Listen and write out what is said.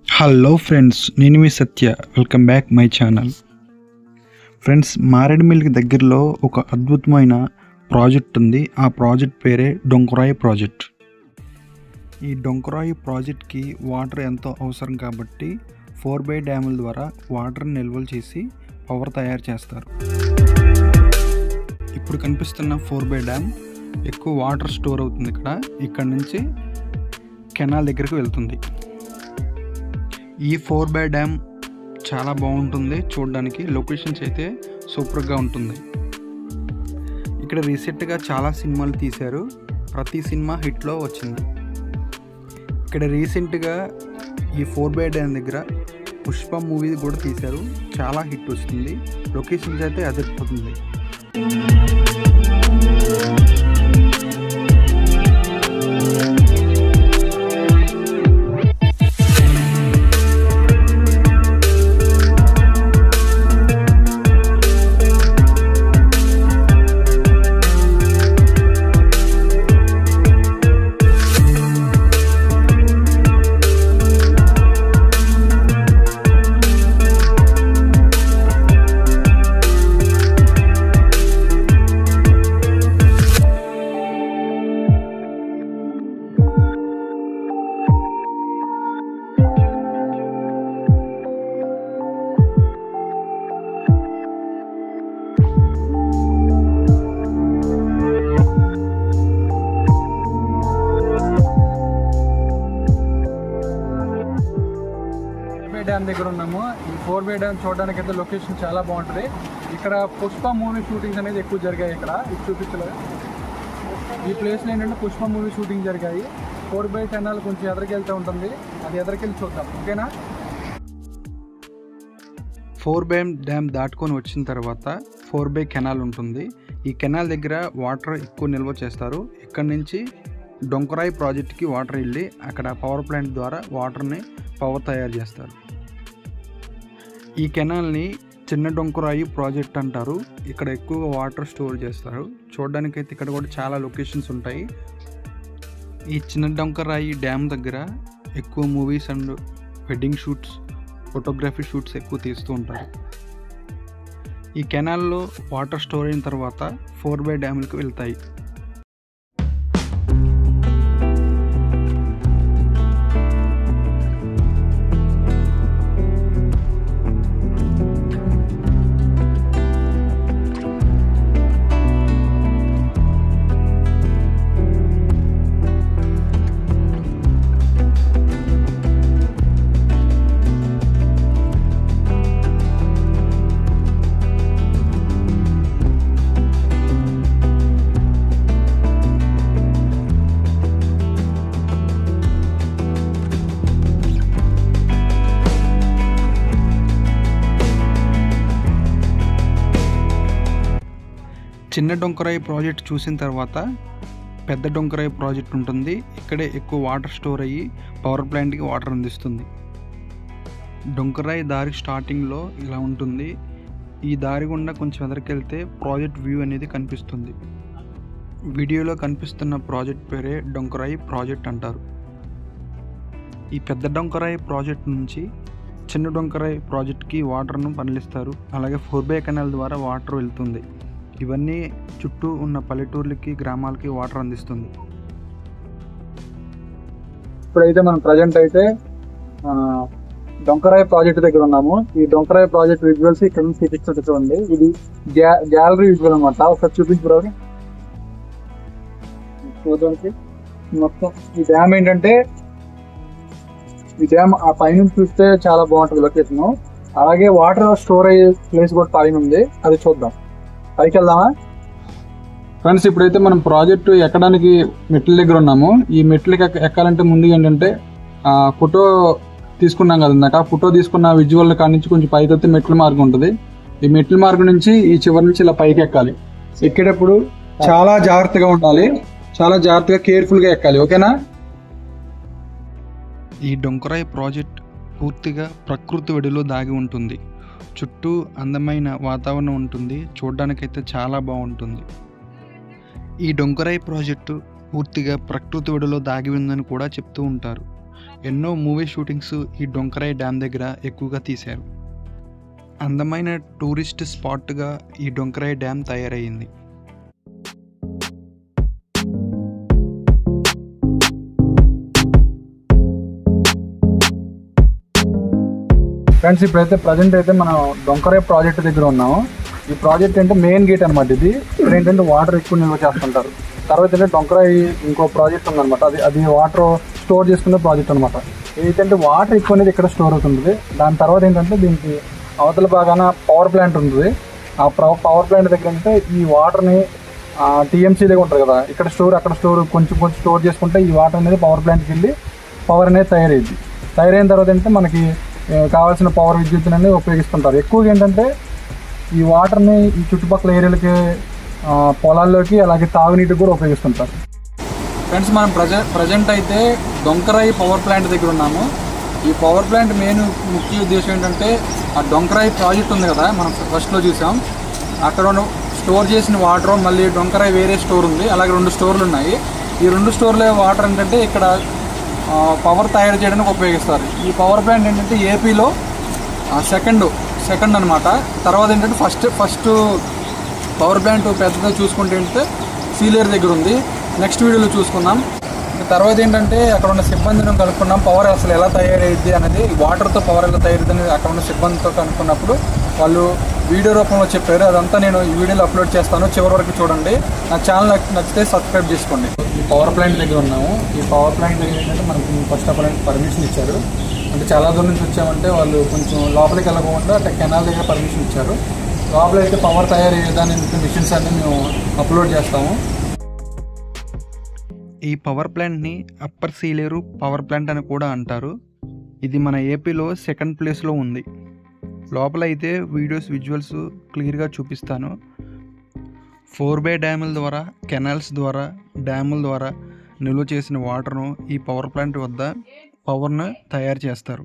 Hello friends, నేను మీ సత్య. Welcome back my channel. Friends, మారేడుమిల్లికి దగ్గరలో ఒక అద్భుతమైన ప్రాజెక్ట్ ఉంది. ఆ ప్రాజెక్ట్ పేరే డొంకరాయి ప్రాజెక్ట్. ఈ డొంకరాయి ప్రాజెక్ట్కి వాటర్ ఎంతో అవసరం కాబట్టి 4x డ్యాముల ద్వారా వాటర్ని నిల్వలు చేసి పవర్ తయారు చేస్తారు. ఇప్పుడు కనిపిస్తున్న 4x డ్యామ్ ఎక్కువ వాటర్ స్టోర్ అవుతుంది. ఇక్కడ నుంచి కెనాల్ దగ్గరికి వెళ్తుంది. ఈ 4x డ్యామ్ చాలా బాగుంటుంది చూడడానికి. లొకేషన్స్ అయితే సూపర్గా ఉంటుంది. ఇక్కడ రీసెంట్గా చాలా సినిమాలు తీశారు. ప్రతి సినిమా హిట్లో వచ్చింది. ఇక్కడ రీసెంట్గా ఈ 4x డ్యామ్ దగ్గర పుష్ప మూవీ కూడా తీశారు. చాలా హిట్ వస్తుంది. లొకేషన్స్ అయితే అదిరిపోతుంది. డ్యామ్ దగ్గర ఉన్నాము. ఈ 4x డ్యామ్ చూడడానికి అయితే లొకేషన్ చాలా బాగుంటుంది. ఇక్కడ పుష్ప మూవీ షూటింగ్స్ అనేది ఎక్కువ జరిగాయి. ఇక్కడ ఇది చూపించలేదు. ఈ ప్లేస్లో ఏంటంటే పుష్ప మూవీ షూటింగ్ జరిగాయి. 4x కెనాల్ కొంచెం ఎదరికెళ్తూ ఉంటుంది. అది ఎదరికెళ్ళి చూద్దాం, ఓకేనా? 4x డ్యామ్ దాటుకొని వచ్చిన తర్వాత 4x కెనాల్ ఉంటుంది. ఈ కెనాల్ దగ్గర వాటర్ ఎక్కువ నిల్వ చేస్తారు. ఇక్కడ నుంచి డొంకరాయి ప్రాజెక్ట్కి వాటర్ వెళ్ళి అక్కడ పవర్ ప్లాంట్ ద్వారా వాటర్ని పవర్ తయారు చేస్తారు. ఈ కెనాల్ని చిన్న డొంకరాయి ప్రాజెక్ట్ అంటారు. ఇక్కడ ఎక్కువగా వాటర్ స్టోర్ చేస్తారు. చూడడానికైతే ఇక్కడ కూడా చాలా లొకేషన్స్ ఉంటాయి. ఈ చిన్న డొంకరాయి డ్యామ్ దగ్గర ఎక్కువ movies and wedding shoots, photography shoots ఎక్కువ తీస్తూ ఉంటారు. ఈ కెనాల్లో వాటర్ స్టోర్ అయిన తర్వాత 4x డ్యాములకు వెళ్తాయి. చిన్న డొంకరాయి ప్రాజెక్ట్ చూసిన తర్వాత పెద్ద డొంకరాయి ప్రాజెక్ట్ ఉంటుంది. ఇక్కడే ఎక్కువ వాటర్ స్టోర్ అయ్యి పవర్ ప్లాంట్కి వాటర్ అందిస్తుంది. డొంకరాయి దారి స్టార్టింగ్లో ఇలా ఉంటుంది. ఈ దారి గుండా కొంచెం ఎదరికెళ్తే ప్రాజెక్ట్ వ్యూ అనేది కనిపిస్తుంది. వీడియోలో కనిపిస్తున్న ప్రాజెక్ట్ పేరే డొంకరాయి ప్రాజెక్ట్ అంటారు. ఈ పెద్ద డొంకరాయి ప్రాజెక్ట్ నుంచి చిన్న డొంకరాయి ప్రాజెక్ట్కి వాటర్ను మరలిస్తారు. అలాగే 4x కెనాల్ ద్వారా వాటర్ వెళ్తుంది. ఇవన్నీ చుట్టూ ఉన్న పల్లెటూర్లకి, గ్రామాలకి వాటర్ అందిస్తుంది. ఇప్పుడైతే మనం ప్రజెంట్ అయితే డొంకరాయి ప్రాజెక్ట్ దగ్గర ఉన్నాము. ఈ డొంకరాయి ప్రాజెక్ట్ విజువల్స్ ఇక్కడ నుంచి చూపిస్తుంది. ఇది గ్యాలరీ విజువల్ అనమాట. ఒకసారి చూపించు. చూడడానికి మొత్తం ఈ డ్యామ్ ఏంటంటే, ఈ డ్యామ్ ఆ పైన చూస్తే చాలా బాగుంటుంది లొకేషన్. అలాగే వాటర్ స్టోర్ అయ్యే ప్లేస్ కూడా పైన ఉంది. అది చూద్దాం. పైకి వెళ్దామా ఫ్రెండ్స్? ఇప్పుడైతే మనం ప్రాజెక్టు ఎక్కడానికి మెట్ల దగ్గర ఉన్నాము. ఈ మెట్లకి ఎక్కాలంటే ముందుగా ఏంటంటే ఫోటో తీసుకున్నాం కదా ఇందాక. ఫోటో తీసుకున్న విజువల్ కాడి నుంచి కొంచెం పైకి వస్తే మెట్ల మార్గం ఉంటుంది. ఈ మెట్ల మార్గం నుంచి ఈ చివరి నుంచి ఇలా పైకి ఎక్కాలి. ఎక్కేటప్పుడు చాలా జాగ్రత్తగా ఉండాలి. చాలా జాగ్రత్తగా కేర్ఫుల్గా ఎక్కాలి, ఓకేనా? ఈ డొంకరాయి ప్రాజెక్ట్ పూర్తిగా ప్రకృతి వెడిలో దాగి ఉంటుంది. చుట్టూ అందమైన వాతావరణం ఉంటుంది. చూడడానికైతే చాలా బాగుంటుంది. ఈ డొంకరాయి ప్రాజెక్టు పూర్తిగా ప్రకృతి ఒడిలో దాగి ఉందని కూడా చెప్తూ ఉంటారు. ఎన్నో మూవీ షూటింగ్స్ ఈ డొంకరాయి డ్యామ్ దగ్గర ఎక్కువగా తీశారు. అందమైన టూరిస్ట్ స్పాట్గా ఈ డొంకరాయి డ్యామ్ తయారయ్యింది. ఫ్రెండ్స్, ఇప్పుడైతే ప్రజెంట్ అయితే మనం డొంకరాయి ప్రాజెక్ట్ దగ్గర ఉన్నాము. ఈ ప్రాజెక్ట్ అంటే మెయిన్ గేట్ అనమాట. ఇది ఇక్కడ ఏంటంటే వాటర్ ఎక్కువ నిల్వ చేస్తుంటారు. తర్వాత ఏంటంటే డొంకరాయి ఇంకో ప్రాజెక్ట్ ఉందన్నమాట. అది వాటర్ స్టోర్ చేసుకునే ప్రాజెక్ట్ అనమాట. ఏంటంటే వాటర్ ఎక్కువ అనేది ఇక్కడ స్టోర్ అవుతుంది. దాని తర్వాత ఏంటంటే దీనికి అవతల భాగాన పవర్ ప్లాంట్ ఉంటుంది. ఆ పవర్ ప్లాంట్ దగ్గర అంటే ఈ వాటర్ని టీఎంసీ దగ్గర ఉంటారు కదా, ఇక్కడ స్టోర్ అక్కడ స్టోర్ కొంచెం స్టోర్ చేసుకుంటే ఈ వాటర్ అనేది పవర్ ప్లాంట్కి వెళ్ళి పవర్ అనేది తయారైంది. తయారైన తర్వాత ఏంటంటే మనకి కావాల్సిన పవర్ విద్యుత్ అనేది ఉపయోగిస్తుంటారు. ఎక్కువగా ఏంటంటే ఈ వాటర్ని ఈ చుట్టుపక్కల ఏరియాలకి, పొలాల్లోకి, అలాగే తాగునీటికి కూడా ఉపయోగిస్తుంటారు. ఫ్రెండ్స్, మనం ప్రజెంట్ అయితే డొంకరాయి పవర్ ప్లాంట్ దగ్గర ఉన్నాము. ఈ పవర్ ప్లాంట్ మెయిన్ ముఖ్య ఉద్దేశం ఏంటంటే ఆ డొంకరాయి ప్రాజెక్ట్ ఉంది కదా, మనం ఫస్ట్లో చూసాం. అక్కడ స్టోర్ చేసిన వాటర్, మళ్ళీ డొంకరాయి వేరే స్టోర్ ఉంది, అలాగే 2 స్టోర్లు ఉన్నాయి. ఈ 2 స్టోర్ల వాటర్ ఏంటంటే ఇక్కడ పవర్ తయారు చేయడానికి ఉపయోగిస్తారు. ఈ పవర్ ప్లాంట్ ఏంటంటే ఏపీలో సెకండ్ అనమాట. తర్వాత ఏంటంటే ఫస్ట్ పవర్ ప్లాంట్ పెద్దగా చూసుకుంటే ఏంటంటే సీలేరు దగ్గర ఉంది. నెక్స్ట్ వీడియోలో చూసుకుందాం. తర్వాత ఏంటంటే అక్కడ ఉన్న సిబ్బందిని కనుక్కున్నాం, పవర్ అసలు ఎలా తయారయ్యింది అనేది, వాటర్తో పవర్ ఎలా తయారైంది అనేది అక్కడ ఉన్న సిబ్బందితో కనుక్కున్నప్పుడు వాళ్ళు వీడియో రూపంలో చెప్పారు. అదంతా నేను ఈ వీడియోలో అప్లోడ్ చేస్తాను, చివరి వరకు చూడండి. నా ఛానల్ నచ్చితే సబ్స్క్రైబ్ చేసుకోండి. ఈ పవర్ ప్లాంట్ దగ్గర ఉన్నాము. ఈ పవర్ ప్లాంట్ దగ్గర ఏంటంటే మనకి ఫస్ట్ ఆఫ్ ఆల్ పర్మిషన్ ఇచ్చారు. అంటే చాలా దూరం నుంచి వచ్చామంటే వాళ్ళు కొంచెం లోపలికి వెళ్ళకుండా అంటే కెనాల్ దగ్గర పర్మిషన్ ఇచ్చారు. లోపలైతే పవర్ తయారయ్యే విధానం మిషన్స్ అన్ని మేము అప్లోడ్ చేస్తాము. ఈ పవర్ ప్లాంట్ని అప్పర్ సీలేరు పవర్ ప్లాంట్ అని కూడా అంటారు. ఇది మన ఏపీలో సెకండ్ ప్లేస్లో ఉంది. లోపల అయితే విజువల్స్ క్లియర్గా చూపిస్తాను. 4 డ్యాముల ద్వారా, కెనాల్స్ ద్వారా, డ్యాముల ద్వారా నిల్వ చేసిన వాటర్ను ఈ పవర్ ప్లాంట్ వద్ద పవర్ను తయారు చేస్తారు.